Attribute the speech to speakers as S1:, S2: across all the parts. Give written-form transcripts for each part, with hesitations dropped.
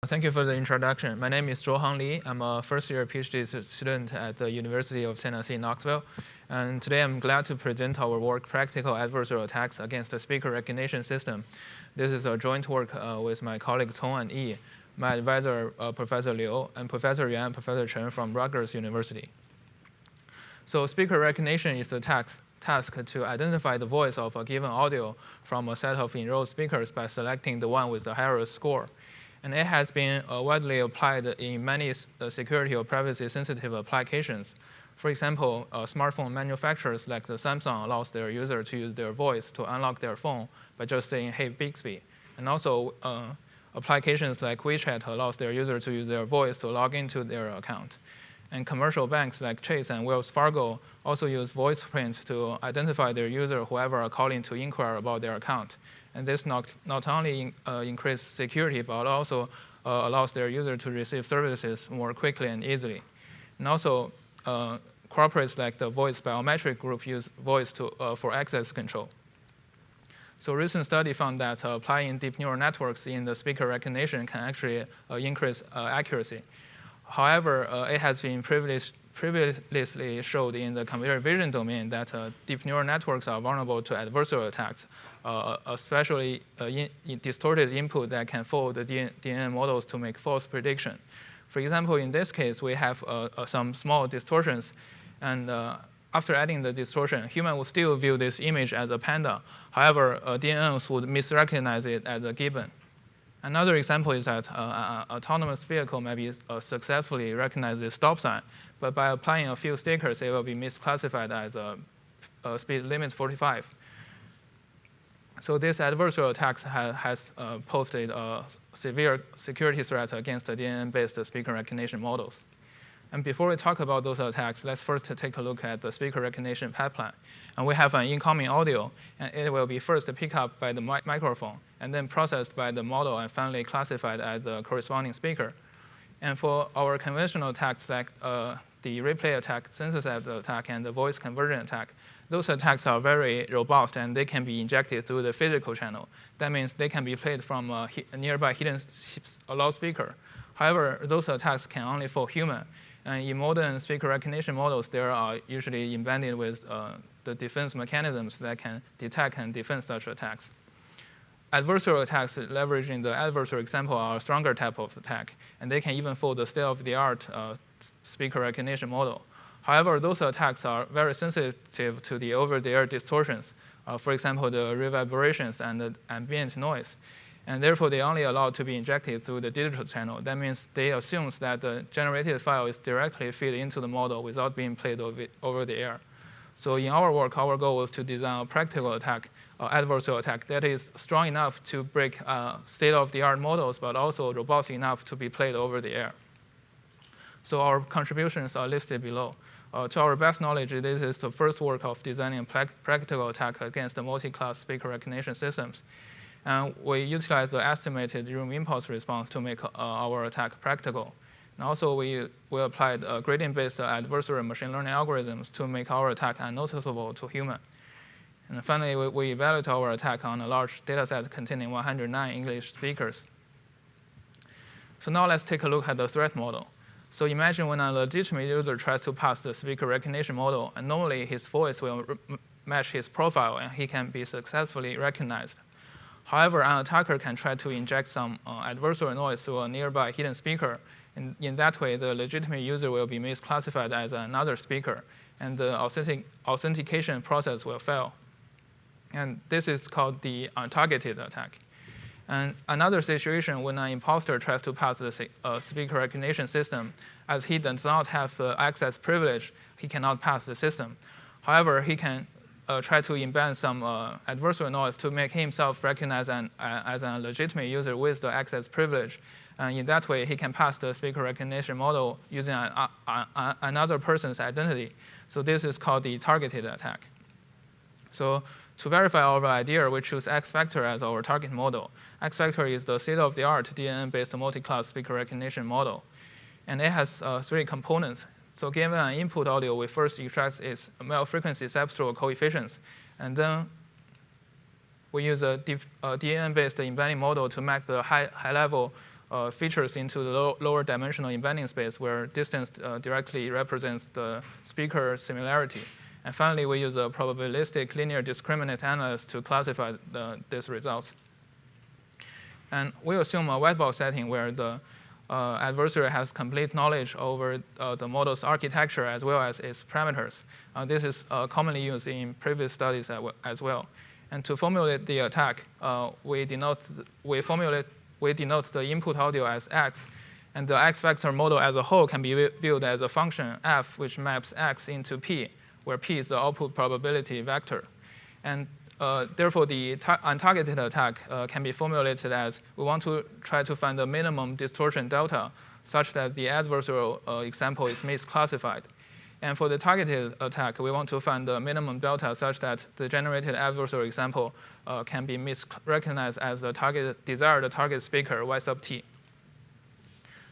S1: Thank you for the introduction. My name is Zhuohang Li. I'm a first-year PhD student at the University of Tennessee, Knoxville. And today I'm glad to present our work, Practical Adversarial Attacks Against the Speaker Recognition System. This is a joint work with my colleagues Cong and Yi, my advisor, Professor Liu, and Professor Yuan and Professor Chen from Rutgers University. So speaker recognition is the task to identify the voice of a given audio from a set of enrolled speakers by selecting the one with the highest score. And it has been widely applied in many security or privacy-sensitive applications. For example, smartphone manufacturers like the Samsung allows their user to use their voice to unlock their phone by just saying, "Hey, Bixby." And also, applications like WeChat allows their user to use their voice to log into their account. And commercial banks like Chase and Wells Fargo also use voice print to identify their user whoever are calling to inquire about their account. And this not only increases security, but also allows their user to receive services more quickly and easily. And also, corporates like the voice biometric group use voice for access control. So a recent study found that applying deep neural networks in the speaker recognition can actually increase accuracy. However, it has been previously showed in the computer vision domain that deep neural networks are vulnerable to adversarial attacks, especially in distorted input that can fool the DNA models to make false prediction. For example, in this case, we have some small distortions, and after adding the distortion, human would still view this image as a panda. However, DNNs would misrecognize it as a gibbon. Another example is that an autonomous vehicle maybe successfully recognize the stop sign, but by applying a few stickers, it will be misclassified as a speed limit 45. So this adversarial attack has posed a severe security threat against the DNN-based speaker recognition models. And before we talk about those attacks, let's first take a look at the speaker recognition pipeline. And we have an incoming audio, and it will be first picked up by the microphone, and then processed by the model, and finally classified as the corresponding speaker. And for our conventional attacks like the replay attack, synthesis attack, and the voice conversion attack, those attacks are very robust, and they can be injected through the physical channel. That means they can be played from a nearby hidden loudspeaker. However, those attacks can only fool human. And in modern speaker recognition models, they are usually embedded with the defense mechanisms that can detect and defend such attacks. Adversarial attacks leveraging the adversarial example are a stronger type of attack, and they can even fool the state-of-the-art speaker recognition model. However, those attacks are very sensitive to the over-the-air distortions, for example, the reverberations and the ambient noise. And therefore, they only allowed to be injected through the digital channel. That means they assume that the generated file is directly fed into the model without being played over the air. So in our work, our goal was to design a practical attack, adversarial attack, that is strong enough to break state-of-the-art models, but also robust enough to be played over the air. So our contributions are listed below. To our best knowledge, this is the first work of designing a practical attack against the multi-class speaker recognition systems. And we utilize the estimated room impulse response to make our attack practical. And also, we applied gradient-based adversarial machine learning algorithms to make our attack unnoticeable to human. And finally, we evaluate our attack on a large dataset containing 109 English speakers. So now let's take a look at the threat model. So imagine when a legitimate user tries to pass the speaker recognition model, and normally his voice will match his profile, and he can be successfully recognized. However, an attacker can try to inject some adversarial noise through a nearby hidden speaker. And in that way, the legitimate user will be misclassified as another speaker, and the authentication process will fail. And this is called the untargeted attack. And another situation when an imposter tries to pass the speaker recognition system, as he does not have access privilege, he cannot pass the system. However, he can try to embed some adversarial noise to make himself recognized as a legitimate user with the access privilege. And in that way, he can pass the speaker recognition model using another person's identity. So this is called the targeted attack. So to verify our idea, we choose X Factor as our target model. X Factor is the state-of-the-art DNN-based multi-class speaker recognition model. And it has 3 components. So given an input audio, we first extract its male frequency cepstral coefficients, and then we use a DNN-based embedding model to map the high-level features into the lower dimensional embedding space where distance directly represents the speaker similarity. And finally, we use a probabilistic linear discriminant analysis to classify these results. And we assume a white box setting where the adversary has complete knowledge over the model's architecture as well as its parameters. This is commonly used in previous studies as well. And to formulate the attack, we denote the input audio as x, and the x vector model as a whole can be viewed as a function f, which maps x into p, where p is the output probability vector. And therefore, the untargeted attack can be formulated as we want to try to find the minimum distortion delta such that the adversarial example is misclassified. And for the targeted attack, we want to find the minimum delta such that the generated adversarial example can be misrecognized as the desired target speaker y sub t.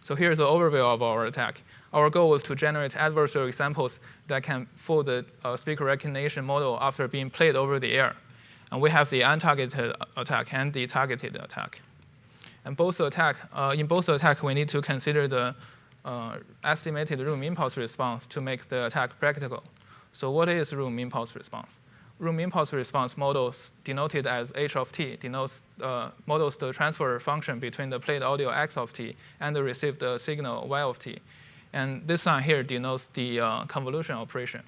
S1: So here's the overview of our attack. Our goal was to generate adversarial examples that can fool the speaker recognition model after being played over the air. And we have the untargeted attack and the targeted attack. And in both attacks, we need to consider the estimated room impulse response to make the attack practical. So what is room impulse response? Room impulse response models denoted as h of t models the transfer function between the played audio x of t and the received signal y of t. And this sign here denotes the convolution operation.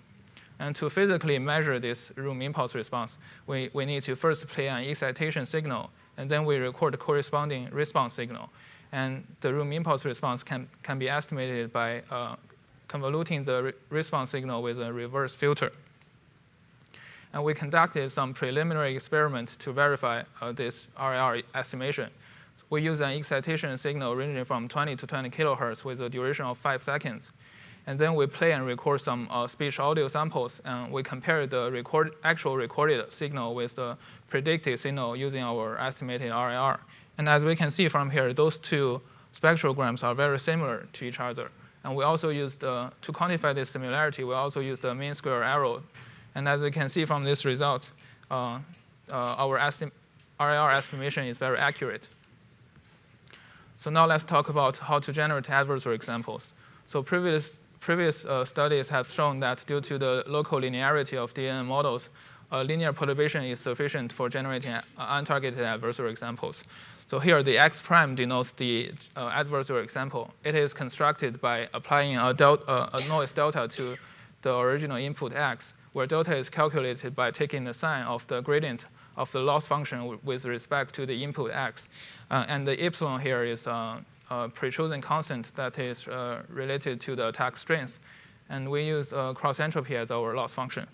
S1: And to physically measure this room impulse response, we need to first play an excitation signal, and then we record the corresponding response signal. And the room impulse response can be estimated by convoluting the response signal with a reverse filter. And we conducted some preliminary experiments to verify this RIR estimation. We use an excitation signal ranging from 20 to 20 kilohertz with a duration of 5 seconds. And then we play and record some speech audio samples, and we compare the actual recorded signal with the predicted signal using our estimated RIR. And as we can see from here, those two spectrograms are very similar to each other. And we also used, to quantify this similarity, we also used the mean square error. And as we can see from this result, our RIR estimation is very accurate. So now let's talk about how to generate adversarial examples. So previous studies have shown that due to the local linearity of DNN models, linear perturbation is sufficient for generating untargeted adversarial examples. So here, the x prime denotes the adversarial example. It is constructed by applying a noise delta to the original input x, where delta is calculated by taking the sign of the gradient of the loss function with respect to the input x. And the epsilon here is a pre-chosen constant that is related to the attack strength. And we use cross entropy as our loss function.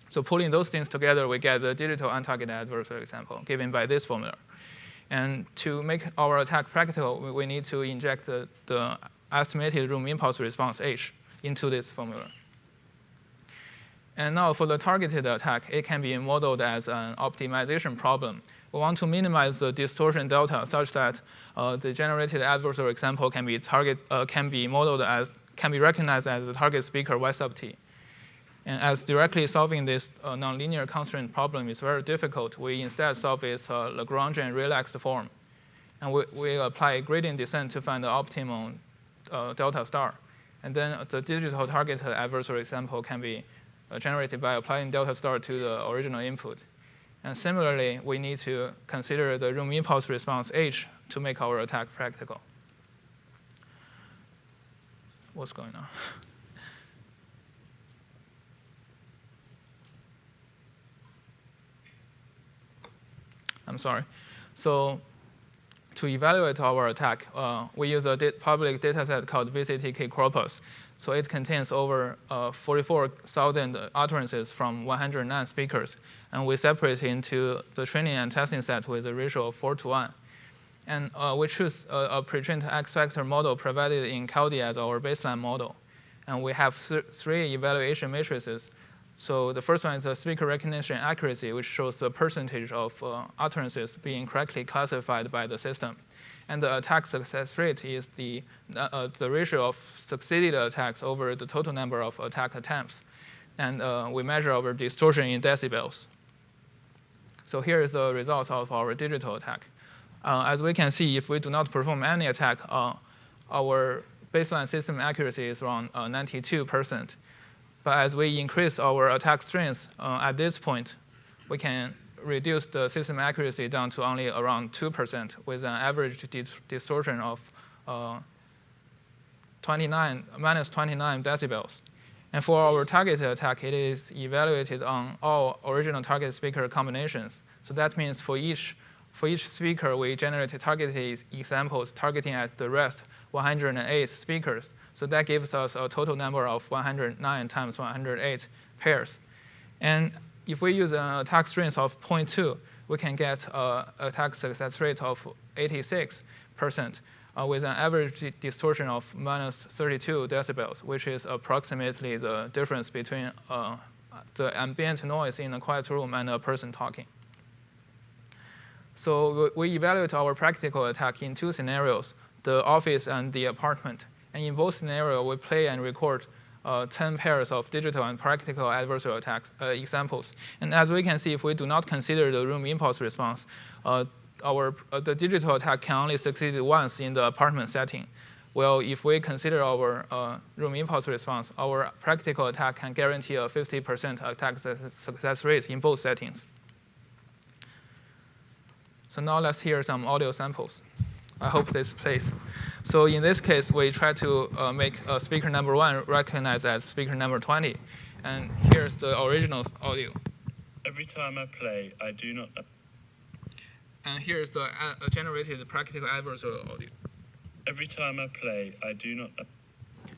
S1: So pulling those things together, we get the digital untargeted adversarial example given by this formula. And to make our attack practical, we need to inject the estimated room impulse response h into this formula. And now for the targeted attack, it can be modeled as an optimization problem. We want to minimize the distortion delta such that the generated adversarial example can be recognized as the target speaker y sub t. And as directly solving this nonlinear constraint problem is very difficult, we instead solve its Lagrangian relaxed form. And we apply gradient descent to find the optimum delta star. And then the digital targeted adversarial example can be generated by applying delta star to the original input. And similarly, we need to consider the room impulse response h to make our attack practical. What's going on? I'm sorry. So to evaluate our attack, we use a public dataset called VCTK corpus. So it contains over 44,000 utterances from 109 speakers. And we separate into the training and testing set with a ratio of 4:1. And we choose a pre-trained X vector model provided in CALDI as our baseline model. And we have three evaluation matrices. So the first one is the speaker recognition accuracy, which shows the percentage of utterances being correctly classified by the system. And the attack success rate is the ratio of succeeded attacks over the total number of attack attempts. And we measure our distortion in decibels. So here is the results of our digital attack. As we can see, if we do not perform any attack, our baseline system accuracy is around 92%. But as we increase our attack strength at this point, we can reduce the system accuracy down to only around 2% with an average distortion of minus 29 decibels. And for our targeted attack, it is evaluated on all original target speaker combinations. So that means for each speaker, we generate targeted examples targeting at the rest 108 speakers. So that gives us a total number of 109 times 108 pairs. And if we use an attack strength of 0.2, we can get an attack success rate of 86%. With an average distortion of minus 32 decibels, which is approximately the difference between the ambient noise in a quiet room and a person talking. So we evaluate our practical attack in two scenarios, the office and the apartment. And in both scenarios, we play and record 10 pairs of digital and practical adversarial attacks examples. And as we can see, if we do not consider the room impulse response, the digital attack can only succeed once in the apartment setting. Well, if we consider our room impulse response, our practical attack can guarantee a 50% attack success rate in both settings. So now let's hear some audio samples. I hope this plays. So in this case, we try to make speaker number 1 recognize as speaker number 20. And here's the original audio.
S2: Every time I play, I do not.
S1: And here's the generated practical adversarial audio.
S2: Every time I play, I do not.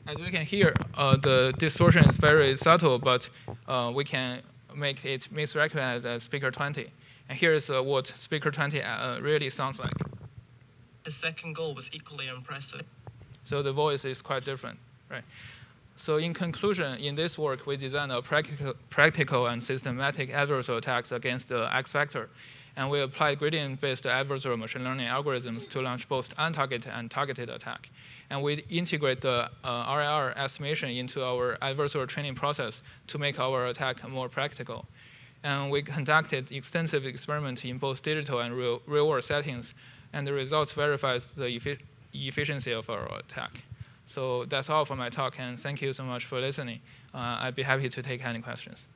S1: As we can hear, the distortion is very subtle, but we can make it misrecognized as speaker 20. And here's what speaker 20 really sounds like.
S3: The second goal was equally impressive.
S1: So the voice is quite different, right? So in conclusion, in this work, we designed a practical and systematic adversarial attacks against the X factor. And we applied gradient-based adversarial machine learning algorithms to launch both untargeted and targeted attack. And we integrate the RIR estimation into our adversarial training process to make our attack more practical. And we conducted extensive experiments in both digital and real-world settings, and the results verifies the efficiency of our attack. So that's all for my talk, and thank you so much for listening. I'd be happy to take any questions.